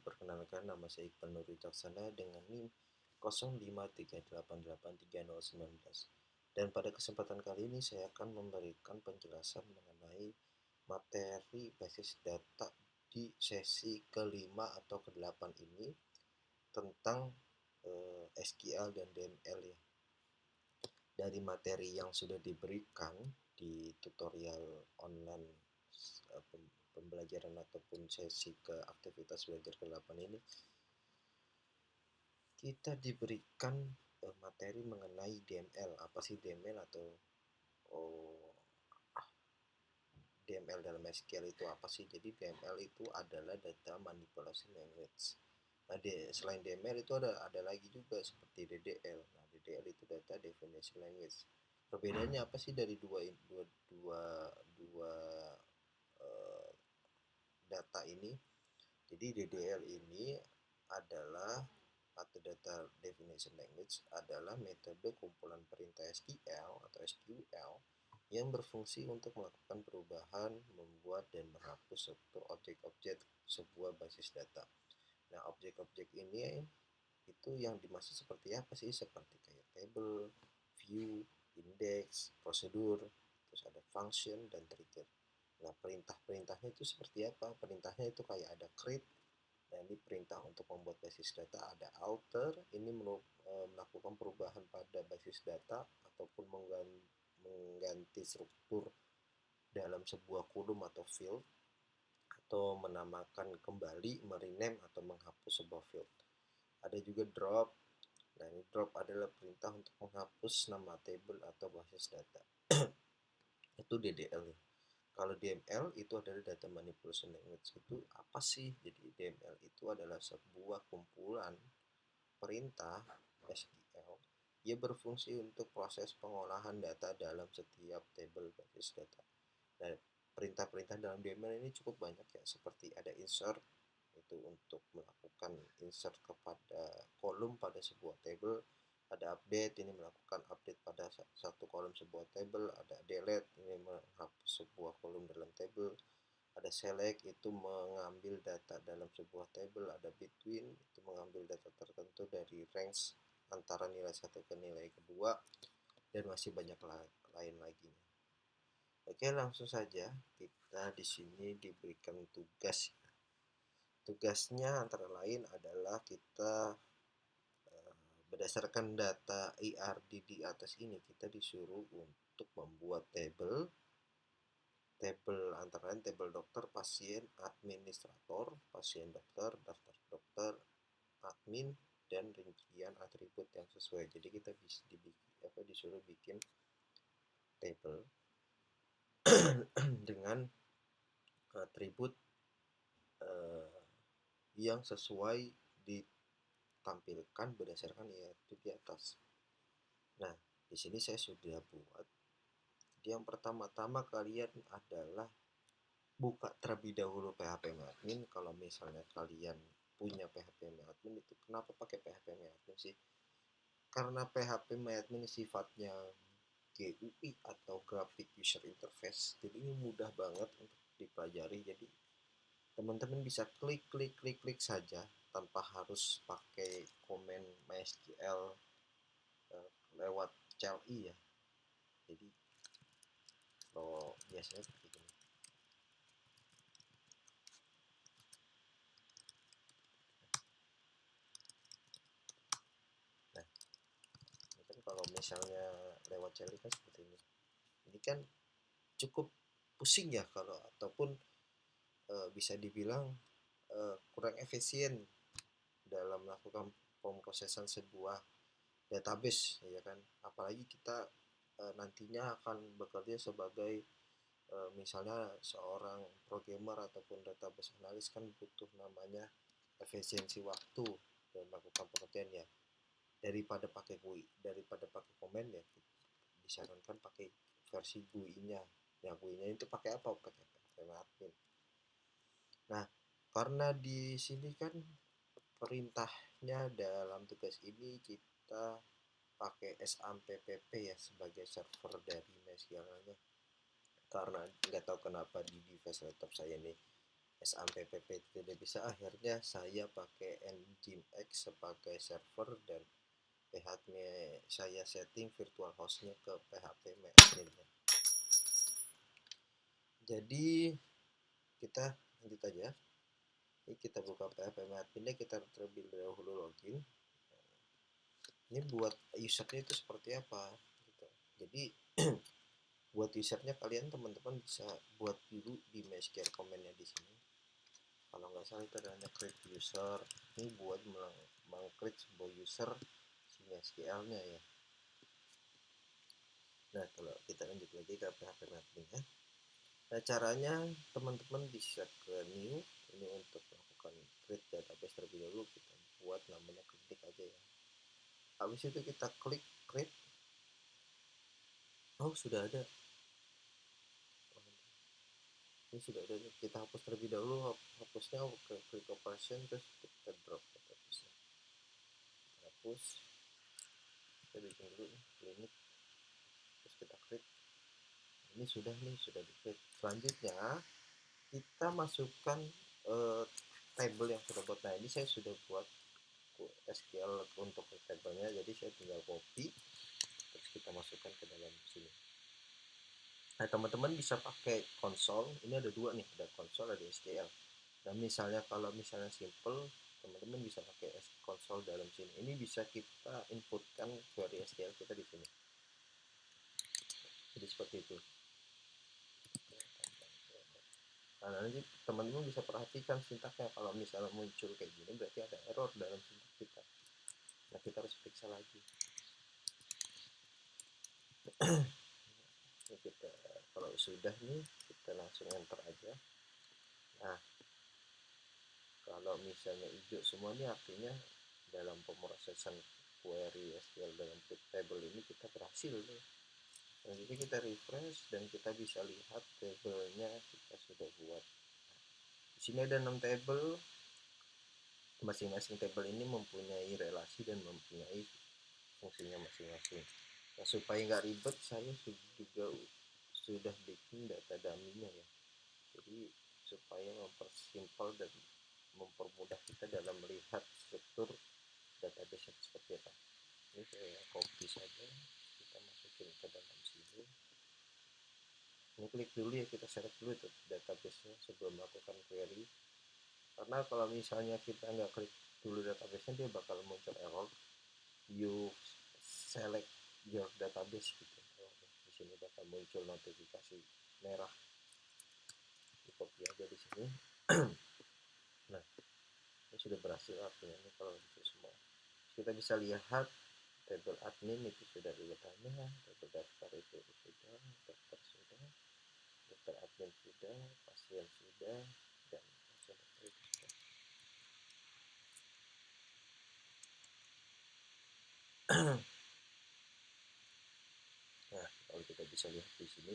Perkenalkan, nama saya Iqbal Nur Wicaksana dengan NIM 0538883019. Dan pada kesempatan kali ini saya akan memberikan penjelasan mengenai materi basis data di sesi kelima atau kedelapan ini tentang SQL dan DML ya. Dari materi yang sudah diberikan di tutorial online pembelajaran ataupun sesi ke aktivitas belajar ke-8 ini, kita diberikan materi mengenai DML. Apa sih DML atau DML dalam SQL itu apa sih? Jadi DML itu adalah data manipulation language. Nah, selain DML itu ada lagi juga seperti DDL. Nah, DDL itu data definition language. Perbedaannya apa sih dari dua data ini? Jadi DDL ini adalah atau data definition language adalah metode kumpulan perintah SQL atau SQL yang berfungsi untuk melakukan perubahan, membuat dan menghapus struktur objek-objek sebuah basis data. Nah, objek-objek ini itu yang dimaksud seperti apa sih? Seperti kayak table, view, index, prosedur, terus ada function dan trigger. Nah, perintah-perintahnya itu seperti apa? Perintahnya itu kayak ada create. Nah, ini perintah untuk membuat basis data. Ada alter, ini melakukan perubahan pada basis data ataupun mengganti struktur dalam sebuah kolom atau field, atau menamakan kembali, merename atau menghapus sebuah field. Ada juga drop. Nah, ini drop adalah perintah untuk menghapus nama table atau basis data. Itu DDL. Kalau DML itu adalah data manipulation language. Itu apa sih? Jadi DML itu adalah sebuah kumpulan perintah SQL. Ia berfungsi untuk proses pengolahan data dalam setiap table basis data. Nah, perintah-perintah dalam DML ini cukup banyak ya, seperti ada insert, itu untuk melakukan insert kepada kolom pada sebuah table. Ada update, ini melakukan update pada satu kolom sebuah table. Ada delete, ini menghapus sebuah kolom dalam table. Ada select, itu mengambil data dalam sebuah table. Ada between, itu mengambil data tertentu dari range antara nilai satu ke nilai kedua, dan masih banyak lain lagi. Oke, langsung saja kita di sini diberikan tugas. Tugasnya antara lain adalah kita berdasarkan data IRD di atas ini, kita disuruh untuk membuat tabel antara lain tabel dokter, pasien, administrator, pasien dokter, daftar dokter, admin, dan rincian atribut yang sesuai. Jadi kita disuruh bikin tabel dengan atribut yang sesuai ditampilkan berdasarkan IRD di atas. Nah, di sini saya sudah buat. Yang pertama-tama kalian adalah buka terlebih dahulu PHP-admin. Kalau misalnya kalian punya PHP-admin, itu kenapa pakai PHP-admin sih? Karena PHP-admin sifatnya GUI atau Graphic User Interface, jadi ini mudah banget untuk dipelajari. Jadi teman-teman bisa klik saja tanpa harus pakai komen MySQL lewat CLI ya. Jadi kalau biasanya seperti ini. Nah, ini kan kalau misalnya lewat CLI kan seperti ini. Ini kan cukup pusing ya, kalau ataupun bisa dibilang kurang efisien dalam melakukan pemrosesan sebuah database, ya kan. Apalagi kita nantinya akan bekerja sebagai misalnya seorang programmer ataupun database analis, kan butuh namanya efisiensi waktu dalam melakukan pekerjaan ya. Daripada pakai komen ya, disarankan pakai versi GUI-nya. Nah, GUI-nya itu pakai apa? Pakai admin. Nah, karena di sini kan perintahnya dalam tugas ini kita pakai SAMPPP ya sebagai server dari MySQL-nya. Karena nggak tahu kenapa di device laptop saya ini SAMPPP tidak bisa, akhirnya saya pakai Nginx sebagai server dan PHP saya setting virtual hostnya ke PHP admin. Jadi kita lanjut aja. Ini kita buka PHP adminnya, kita terlebih dahulu login. Ini buat usernya itu seperti apa gitu. Jadi buat usernya kalian teman-teman bisa buat dulu di MySQL command-nya di sini. Kalau nggak salah itu ada create user. Ini buat meng-create sebuah user si MySQL-nya ya. Nah, kalau kita lanjut lagi ke PHP admin ya. Nah, caranya teman-teman bisa ke new ini untuk melakukan create database terlebih dahulu. Kita buat namanya klik aja ya. Habis itu kita klik create. Oh, sudah ada. Ini sudah ada. Kita hapus terlebih dahulu. Hapusnya ke klik operation, terus kita drop database. Kita hapus. Kita bikin dulu limit. Terus kita create. Ini sudah di create. Selanjutnya kita masukkan table yang sudah buat. Nah, ini saya sudah buat SQL untuk tabelnya, jadi saya tinggal copy terus kita masukkan ke dalam sini. Nah, teman-teman bisa pakai konsol. Ini ada dua nih, ada konsol, ada SQL. Nah, misalnya kalau misalnya simple, teman-teman bisa pakai konsol dalam sini. Ini bisa kita inputkan query SQL kita di sini. Jadi seperti itu. Nah, nanti teman-teman bisa perhatikan sintaknya. Kalau misalnya muncul kayak gini, berarti ada error dalam sintak kita. Nah, kita harus periksa lagi. Nah, kita kalau sudah nih, kita langsung enter aja. Nah, kalau misalnya hijau semua ini artinya dalam pemrosesan query SQL dalam table ini kita berhasil nih. Nah, jadi kita refresh dan kita bisa lihat tabelnya kita sudah buat. Di sini ada 6 table. Masing-masing table ini mempunyai relasi dan mempunyai fungsinya masing-masing. Nah, supaya nggak ribet, saya juga sudah bikin data dummy-nya ya. Jadi supaya mempersimpel dan mempermudah kita dalam melihat struktur database seperti apa. Ini saya copy saja, kita masukin ke dalam sini. Ini klik dulu ya, kita select dulu itu database-nya sebelum melakukan query. Karena kalau misalnya kita nggak klik dulu database-nya, dia bakal muncul error. You select your database gitu. Di sini bakal muncul notifikasi merah. Di copy aja di sini. Nah, ini sudah berhasil artinya ini kalau itu semua. Kita bisa lihat table admin itu sudah urutannya, table daftar itu sudah, daftar sudah, daftar admin sudah, pasien sudah, dan pasien itu sudah. Nah, kalau kita bisa lihat di sini,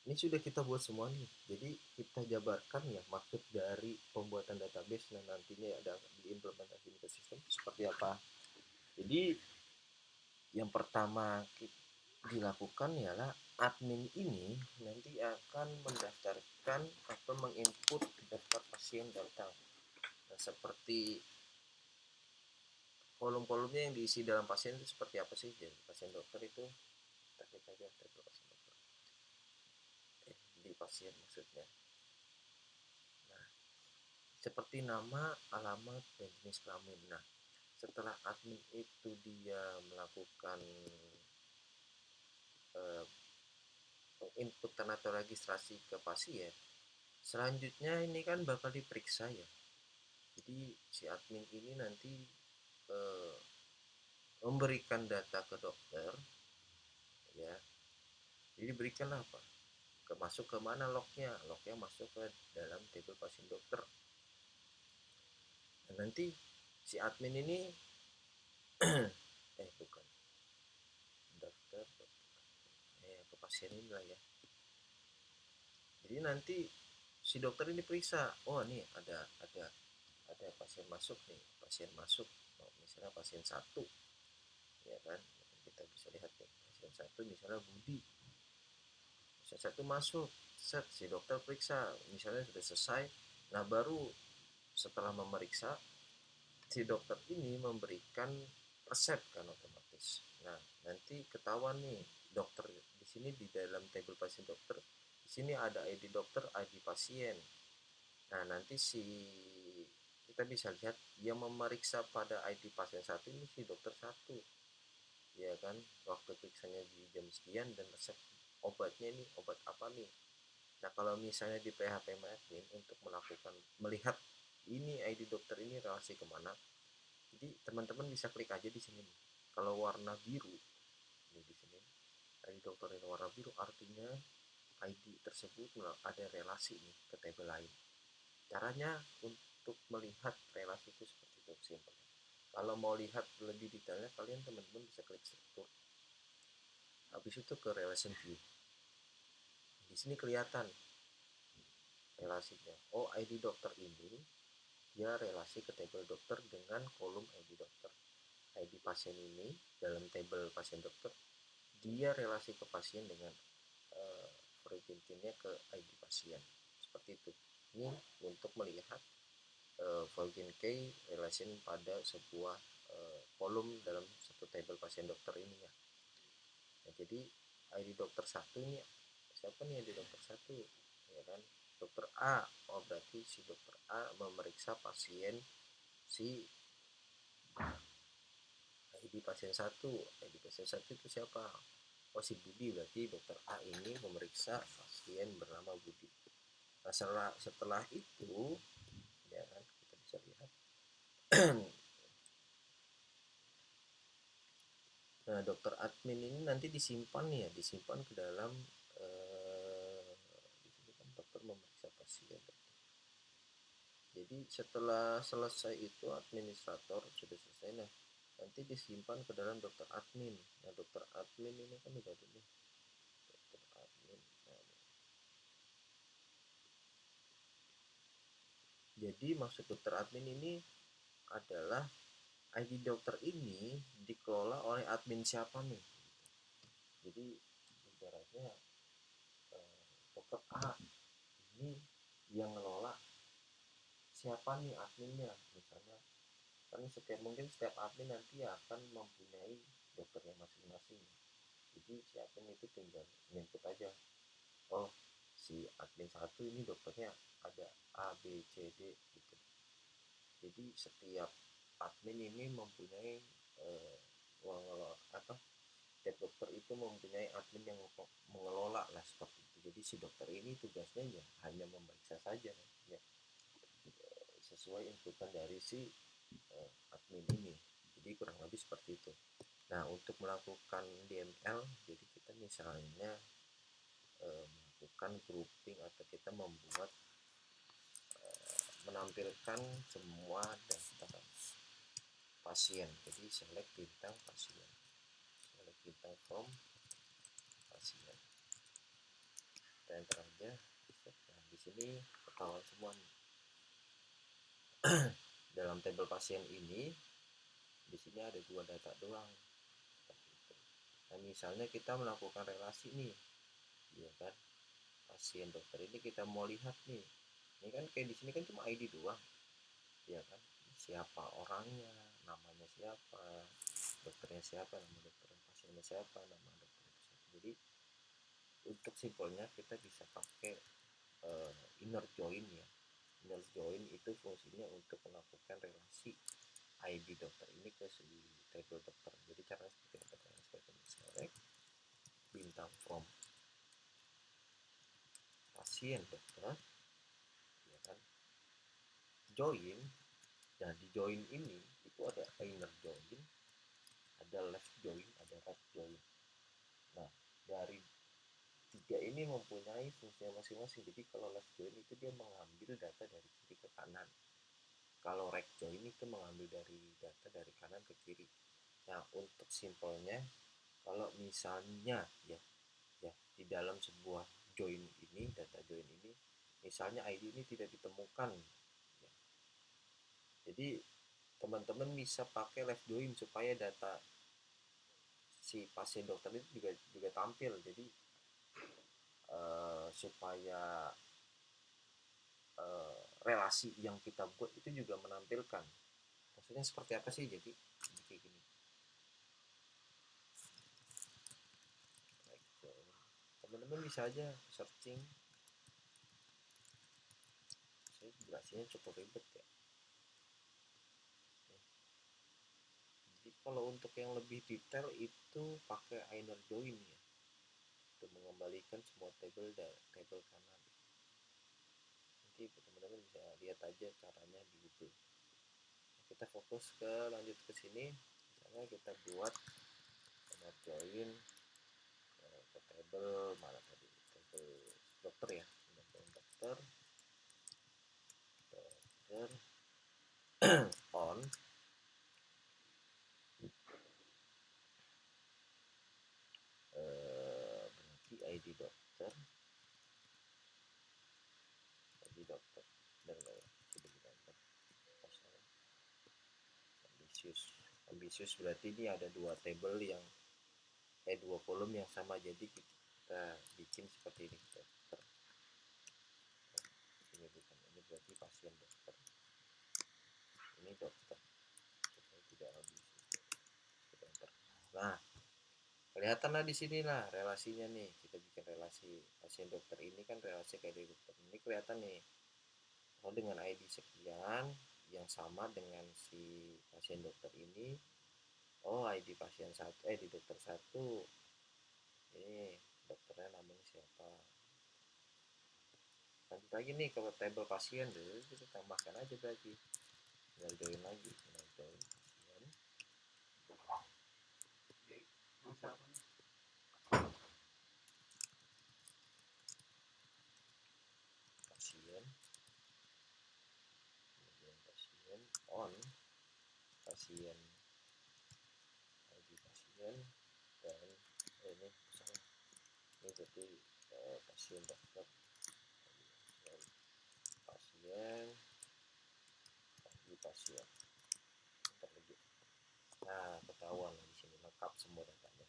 ini sudah kita buat semua nih. Jadi kita jabarkan ya maksud dari pembuatan database dan nantinya ada diimplementasi ke sistem seperti apa. Jadi yang pertama dilakukan ialah admin ini nanti akan mendaftarkan atau menginput daftar pasien datang. Nah, seperti kolom-kolomnya yang diisi dalam pasien itu seperti apa sih? Jadi pasien dokter itu kita klik aja table pasien dokter. Di pasien maksudnya. Nah, seperti nama, alamat, dan jenis kelamin. Nah, setelah admin itu dia melakukan inputan atau registrasi ke pasien, selanjutnya ini kan bakal diperiksa ya. Jadi si admin ini nanti memberikan data ke dokter ya. Jadi berikan apa? Masuk ke mana lognya? Lognya masuk ke dalam table pasien dokter. Nah, nanti si admin ini bukan dokter ke pasien ini lah ya. Jadi nanti si dokter ini periksa, oh nih ada pasien masuk nih, pasien masuk, oh, misalnya pasien 1 ya kan, kita bisa lihat nih pasien 1 misalnya Budi, pasien 1 masuk, set si dokter periksa, misalnya sudah selesai. Nah baru setelah memeriksa, si dokter ini memberikan resep kan otomatis. Nah nanti ketahuan nih dokter di sini, di dalam table pasien dokter di sini ada ID dokter, ID pasien. Nah nanti kita bisa lihat yang memeriksa pada ID pasien satu ini si dokter satu, ya kan, waktu periksanya di jam sekian dan resep obatnya ini obat apa nih. Nah kalau misalnya di PHP admin untuk melihat ini ID dokter ini relasi kemana, jadi teman-teman bisa klik aja di sini nih. Kalau warna biru ini di sini ID dokter ini warna biru, artinya ID tersebut ada relasi nih ke table lain. Caranya untuk melihat relasi itu seperti itu simpel. Kalau mau lihat lebih detailnya, kalian teman-teman bisa klik struktur, habis itu ke relation view. Di sini kelihatan relasinya. Oh, ID dokter ini dia relasi ke tabel dokter dengan kolom ID dokter. ID pasien ini dalam tabel pasien dokter dia relasi ke pasien dengan origin-nya ke ID pasien. Seperti itu. Ini untuk melihat Vulgin key relation pada sebuah kolom dalam satu table pasien dokter ini ya. Nah, jadi ID dokter satu ini siapa nih ID dokter satu, ya kan, dokter A. Oh berarti si dokter A memeriksa pasien si ID pasien satu. ID pasien satu itu siapa? Oh si Budi, berarti dokter A ini memeriksa pasien bernama Budi. Nah setelah itu ya kan kita bisa lihat nah dokter admin ini nanti disimpan ya, disimpan ke dalam di sini kan dokter memeriksa pasien. Jadi setelah selesai itu administrator sudah selesai, nah nanti disimpan ke dalam dokter admin. Nah dokter admin ini kan udah ada nih dokter admin. Nah, jadi maksud dokter admin ini adalah ID dokter ini dikelola oleh admin siapa nih. Jadi ibaratnya dokter A ini yang ngelola siapa nih adminnya, misalnya kan mungkin setiap admin nanti akan mempunyai dokternya masing-masing. Jadi si admin itu tinggal input aja, oh si admin satu ini dokternya ada A B C D gitu. Jadi setiap admin ini mempunyai mengelola apa, setiap dokter itu mempunyai admin yang mengelola lah seperti itu. Jadi si dokter ini tugasnya ya hanya memeriksa saja ya, sesuai inputan dari si admin ini. Jadi kurang lebih seperti itu. Nah untuk melakukan DML, jadi kita misalnya melakukan grouping atau kita membuat menampilkan semua data pasien. Jadi select bintang pasien, select bintang from pasien, dan enter aja. Nah di sini ketahuan semua nih. Dalam tabel pasien ini di sini ada dua data doang. Nah misalnya kita melakukan relasi nih, ya kan, pasien dokter ini kita mau lihat nih, ini kan kayak di sini kan cuma ID doang, ya kan, siapa orangnya, namanya siapa, dokternya siapa, nama dokternya, pasiennya siapa, nama dokternya siapa. Jadi untuk simpelnya kita bisa pakai inner join ya. Inner join itu fungsinya untuk melakukan relasi ID dokter ini ke si table dokter. Jadi caranya seperti apa? Caranya seperti ini, select bintang from pasien dokter, ya kan, join. Nah di join ini itu ada inner join, ada left join, ada right join. Nah dari tiga ini mempunyai fungsi masing-masing. Jadi kalau left join itu dia mengambil data dari kiri ke kanan, kalau right join itu mengambil dari data dari kanan ke kiri. Nah untuk simpelnya, kalau misalnya ya di dalam sebuah join ini, data join ini, misalnya ID ini tidak ditemukan ya, jadi teman-teman bisa pakai left join supaya data si pasien dokter itu juga tampil. Jadi supaya relasi yang kita buat itu juga menampilkan. Maksudnya seperti apa sih? Jadi kayak gini. Teman-teman bisa aja searching. Saya jelasinnya cukup ribet ya. Jadi kalau untuk yang lebih detail itu pakai inner join ya, untuk mengembalikan semua tabel dan tabel kanan. Nanti teman-teman bisa lihat aja caranya di Google. Kita fokus lanjut ke sini. Misalnya kita buat inner join ke tabel mana tadi, tabel dokter ya, dokter on berarti ID dokter dan sudah kita enter. Ambisius berarti ini ada dua tabel yang dua kolom yang sama, jadi kita bikin seperti ini, dokter. Ini bukan, ini berarti pasien dokter, ini dokter, supaya tidak ambisius. Kita enter. Nah, kelihatanlah di sini lah relasinya nih. Kita bikin relasi pasien dokter ini kan relasi kayak di dokter. Ini kelihatan nih. Oh, dengan ID sekian yang sama dengan si pasien dokter ini. Oh, ID pasien satu, di dokter satu. Ini dokternya namanya siapa? Lanjut lagi nih ke table pasien dulu, kita tambahkan aja berarti. Tinggal join lagi, tinggal join pasien. Pasien, kemudian pasien on, pasien ID pasien, dan ini misalnya ini berarti pasien dokter, pasien ID pasien. Nah, ketahuan di sini lengkap semua datanya.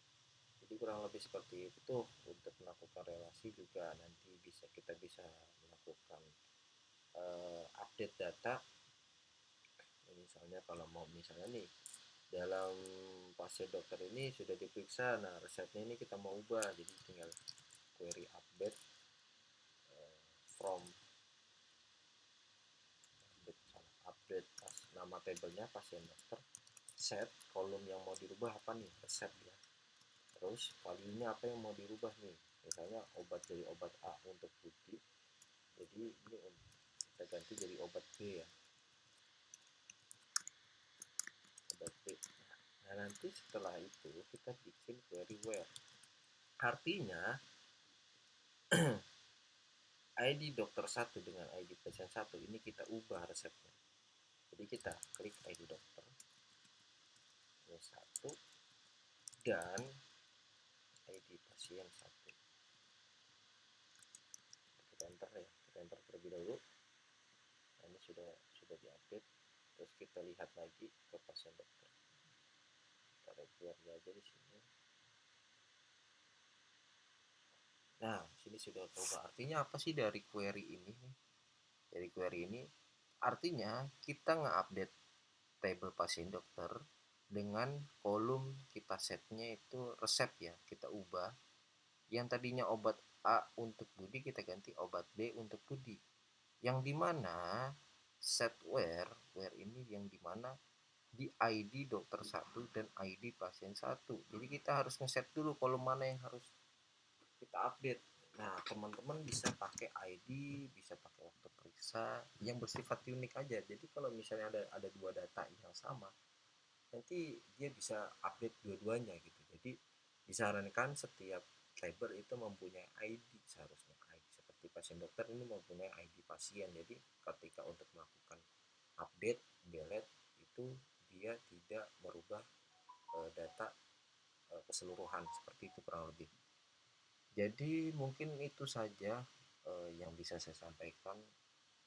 Jadi kurang lebih seperti itu. Untuk melakukan relasi juga nanti kita bisa melakukan update data. Misalnya kalau mau misalnya nih dalam pasien dokter ini sudah diperiksa, nah resepnya ini kita mau ubah, jadi tinggal query update from update nama tabelnya pasien dokter, set kolom yang mau dirubah apa nih, resep ya. Terus value-nya apa yang mau dirubah nih, misalnya obat dari obat A untuk putih, jadi ini kita ganti jadi obat B ya, obat B. Nah, nanti setelah itu kita bikin query where, artinya ID dokter 1 dengan ID pasien 1 ini kita ubah resepnya. Jadi kita klik ID dokter 1 dan ID pasien 1. Kita enter ya, kita enter terlebih dahulu. Nah, ini sudah diupdate. Terus kita lihat lagi ke pasien dokter. Kita query aja di sini. Nah, sini sudah coba. Artinya apa sih dari query ini? Dari query ini artinya kita nge-update table pasien dokter dengan kolom kita setnya itu resep ya, kita ubah. Yang tadinya obat A untuk Budi kita ganti obat B untuk Budi. Yang dimana set where ini yang dimana di ID dokter 1 dan ID pasien 1. Jadi kita harus ngeset dulu kolom mana yang harus kita update. Nah, teman-teman bisa pakai ID, bisa pakai waktu periksa yang bersifat unik aja. Jadi kalau misalnya ada dua data yang sama, nanti dia bisa update dua-duanya gitu. Jadi disarankan setiap cyber itu mempunyai ID seharusnya. ID seperti pasien dokter ini mempunyai ID pasien. Jadi ketika untuk melakukan update delete itu dia tidak merubah data keseluruhan, seperti itu kurang lebih. Jadi mungkin itu saja yang bisa saya sampaikan.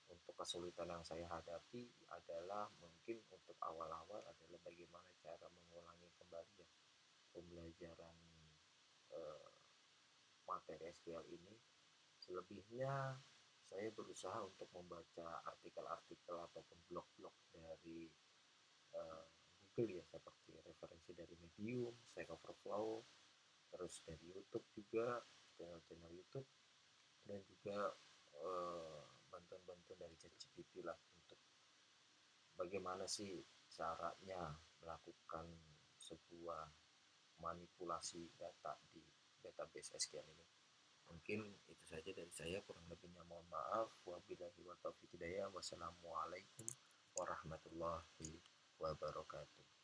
Untuk kesulitan yang saya hadapi adalah mungkin untuk awal-awal adalah bagaimana cara mengulangi kembali ya pembelajaran materi SQL ini. Selebihnya saya berusaha untuk membaca artikel-artikel ataupun blog-blog dari uh, Google ya, seperti referensi dari Medium, Stack Overflow, terus dari YouTube juga, channel-channel YouTube, dan juga bantuan-bantuan dari ChatGPT lah untuk bagaimana sih caranya melakukan sebuah manipulasi data di database SQL ini. Mungkin itu saja dari saya, kurang lebihnya mohon maaf. Wabillahi wa taufiq hidayah. Wassalamualaikum warahmatullahi wabarakatuh.